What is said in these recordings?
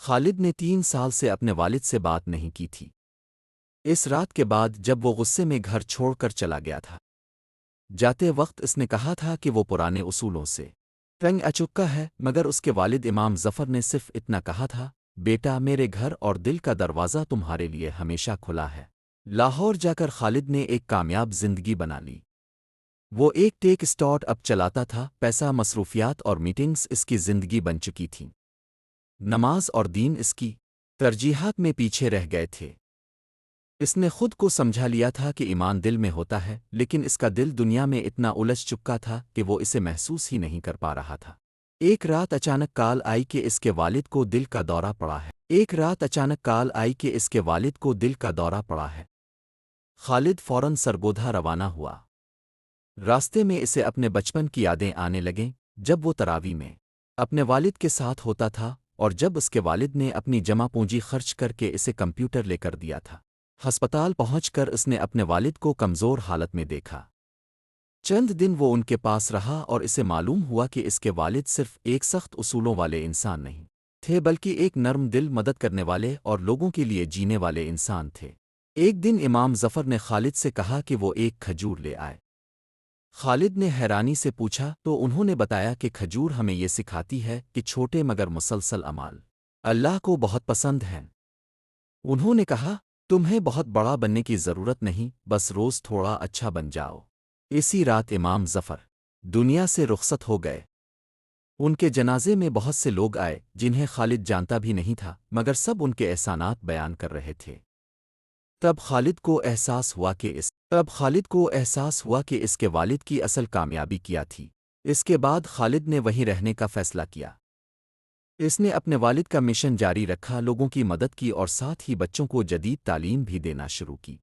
خالد نے 3 سال سے اپنے والد سے بات نہیں کی تھی۔ اس رات کے بعد جب وہ غصے میں گھر چھوڑ کر چلا گیا تھا، جاتے وقت اس نے کہا تھا کہ وہ پرانے اصولوں سے تنگ اچکا ہے، مگر اس کے والد امام ظفر نے صرف اتنا کہا تھا، بیٹا میرے گھر اور دل کا دروازہ تمہارے لیے ہمیشہ کھلا ہے۔ لاہور جا کر خالد نے ایک کامیاب زندگی بنا لی۔ وہ ایک ٹیک اسٹارٹ اپ چلاتا تھا، پیسہ، مصروفیات اور میٹنگز اس کی زندگی بن چکی تھیں۔ نماز اور دین اس کی ترجیحات میں پیچھے رہ گئے تھے۔ اس نے خود کو سمجھا لیا تھا کہ ایمان دل میں ہوتا ہے، لیکن اس کا دل دنیا میں اتنا الجھ چکا تھا کہ وہ اسے محسوس ہی نہیں کر پا رہا تھا۔ ایک رات اچانک کال آئی کہ اس کے والد کو دل کا دورہ پڑا ہے۔ خالد فوراً سرگودھا روانہ ہوا۔ راستے میں اسے اپنے بچپن کی یادیں آنے لگیں، جب وہ تراویح میں اپنے والد کے ساتھ ہوتا تھا اور جب اس کے والد نے اپنی جمع پونجی خرچ کر کے اسے کمپیوٹر لے کر دیا تھا۔ ہسپتال پہنچ کر اس نے اپنے والد کو کمزور حالت میں دیکھا۔ چند دن وہ ان کے پاس رہا اور اسے معلوم ہوا کہ اس کے والد صرف ایک سخت اصولوں والے انسان نہیں تھے، بلکہ ایک نرم دل، مدد کرنے والے اور لوگوں کے لیے جینے والے انسان تھے۔ ایک دن امام ظفر نے خالد سے کہا کہ وہ ایک کھجور لے آئے۔ خالد نے حیرانی سے پوچھا تو انہوں نے بتایا کہ کھجور ہمیں یہ سکھاتی ہے کہ چھوٹے مگر مسلسل اعمال اللہ کو بہت پسند ہیں۔ انہوں نے کہا، تمہیں بہت بڑا بننے کی ضرورت نہیں، بس روز تھوڑا اچھا بن جاؤ۔ اسی رات امام ظفر دنیا سے رخصت ہو گئے۔ ان کے جنازے میں بہت سے لوگ آئے جنہیں خالد جانتا بھی نہیں تھا، مگر سب ان کے احسانات بیان کر رہے تھے۔ تب خالد کو احساس ہوا کہ اس کے والد کی اصل کامیابی کیا تھی۔ اس کے بعد خالد نے وہیں رہنے کا فیصلہ کیا۔ اس نے اپنے والد کا مشن جاری رکھا، لوگوں کی مدد کی اور ساتھ ہی بچوں کو جدید تعلیم بھی دینا شروع کی۔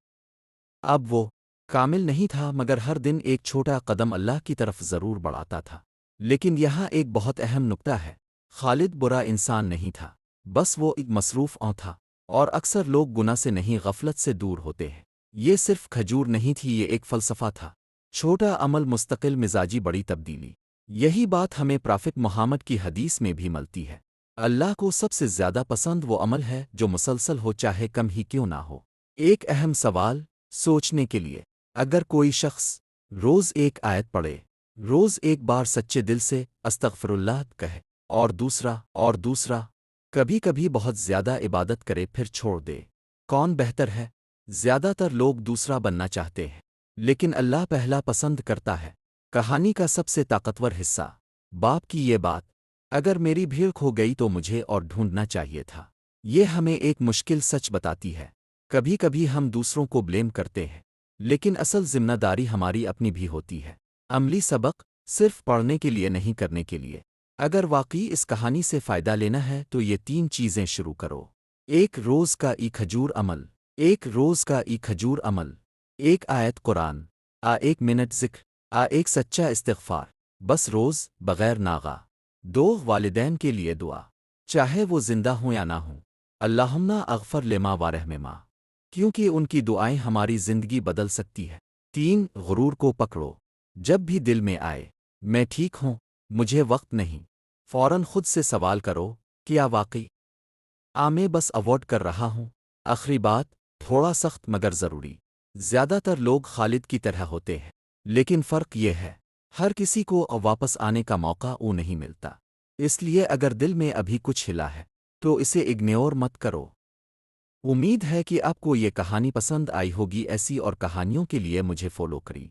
اب وہ کامل نہیں تھا، مگر ہر دن ایک چھوٹا قدم اللہ کی طرف ضرور بڑھاتا تھا۔ لیکن یہاں ایک بہت اہم نکتہ ہے، خالد برا انسان نہیں تھا، بس وہ ایک مصروف تھا، اور اکثر لوگ گناہ سے نہیں غفلت سے دور ہوتے ہیں۔ یہ صرف کھجور نہیں تھی، یہ ایک فلسفہ تھا، چھوٹا عمل مستقل مزاجی بڑی تبدیلی۔ یہی بات ہمیں پرافٹ محمد کی حدیث میں بھی ملتی ہے، اللہ کو سب سے زیادہ پسند وہ عمل ہے جو مسلسل ہو، چاہے کم ہی کیوں نہ ہو۔ ایک اہم سوال سوچنے کے لیے، اگر کوئی شخص روز ایک آیت پڑھے، روز ایک بار سچے دل سے استغفر اللہ کہے، اور دوسرا کبھی کبھی بہت زیادہ عبادت کرے پھر چھوڑ دے، کون بہتر ہے؟ زیادہ تر لوگ دوسرا بننا چاہتے ہیں، لیکن اللہ پہلا پسند کرتا ہے۔ کہانی کا سب سے طاقتور حصہ، باپ کی یہ بات، اگر میری بھیڑ کھو گئی تو مجھے اور ڈھونڈنا چاہیے تھا، یہ ہمیں ایک مشکل سچ بتاتی ہے۔ کبھی کبھی ہم دوسروں کو بلیم کرتے ہیں، لیکن اصل ذمہ داری ہماری اپنی بھی ہوتی ہے۔ عملی سبق، صرف پڑھنے کے لیے نہیں، کرنے کے لیے۔ اگر واقعی اس کہانی سے فائدہ لینا ہے تو یہ 3 چیزیں شروع کرو۔ ایک روز کا ای کھجور عمل، ایک آیت قرآن، ایک منٹ ذکر، ایک سچا استغفار، بس روز بغیر ناغا۔ 2 والدین کے لیے دعا، چاہے وہ زندہ ہوں یا نہ ہوں، اللہم اغفر لما وارحمما، کیونکہ ان کی دعائیں ہماری زندگی بدل سکتی ہے۔ 3 غرور کو پکڑو، جب بھی دل میں آئے میں ٹھیک ہوں، مجھے وقت نہیں، فوراً خود سے سوال کرو، کیا واقعی میں بس اوائڈ کر رہا ہوں؟ آخری بات، تھوڑا سخت مگر ضروری۔ زیادہ تر لوگ خالد کی طرح ہوتے ہیں، لیکن فرق یہ ہے، ہر کسی کو واپس آنے کا موقع نہیں ملتا۔ اس لیے اگر دل میں ابھی کچھ ہلا ہے تو اسے اگنور مت کرو۔ امید ہے کہ آپ کو یہ کہانی پسند آئی ہوگی۔ ایسی اور کہانیوں کے لیے مجھے فالو کری۔